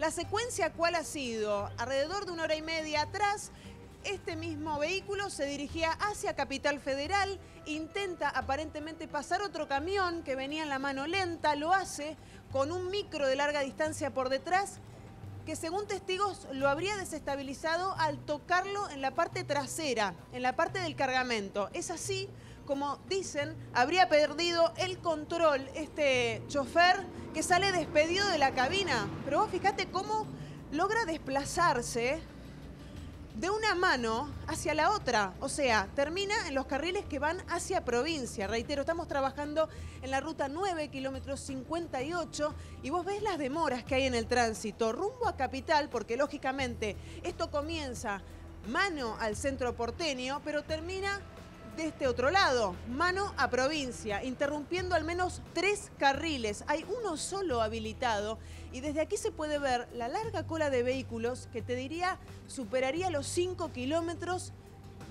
La secuencia, ¿cuál ha sido? Alrededor de 1 hora y media atrás, este mismo vehículo se dirigía hacia Capital Federal, intenta aparentemente pasar otro camión que venía en la mano lenta, lo hace con un micro de larga distancia por detrás, que según testigos lo habría desestabilizado al tocarlo en la parte trasera, en la parte del cargamento. Es así como dicen, habría perdido el control este chofer que sale despedido de la cabina. Pero vos fíjate cómo logra desplazarse de una mano hacia la otra, o sea, termina en los carriles que van hacia provincia. Reitero, estamos trabajando en la ruta 9, kilómetro 58, y vos ves las demoras que hay en el tránsito rumbo a Capital, porque lógicamente esto comienza mano al centro porteño, pero termina de este otro lado, mano a provincia, interrumpiendo al menos 3 carriles. Hay uno solo habilitado y desde aquí se puede ver la larga cola de vehículos que te diría superaría los 5 kilómetros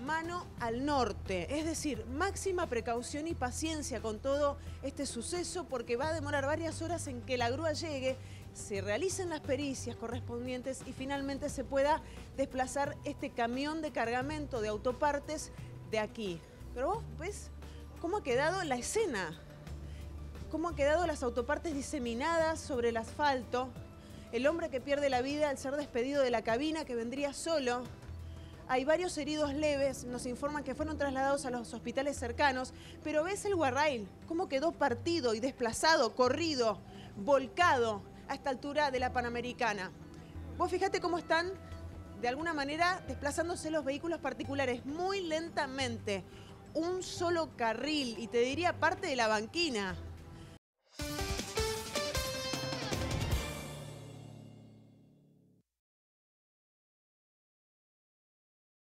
mano al norte. Es decir, máxima precaución y paciencia con todo este suceso porque va a demorar varias horas en que la grúa llegue, se realicen las pericias correspondientes y finalmente se pueda desplazar este camión de cargamento de autopartes de aquí. Pero vos ves cómo ha quedado la escena, cómo han quedado las autopartes diseminadas sobre el asfalto, el hombre que pierde la vida al ser despedido de la cabina, que vendría solo. Hay varios heridos leves, nos informan que fueron trasladados a los hospitales cercanos, pero ves el guarrail, cómo quedó partido y desplazado, corrido, volcado a esta altura de la Panamericana. Vos fíjate cómo están, de alguna manera, desplazándose los vehículos particulares muy lentamente. Un solo carril, y te diría parte de la banquina.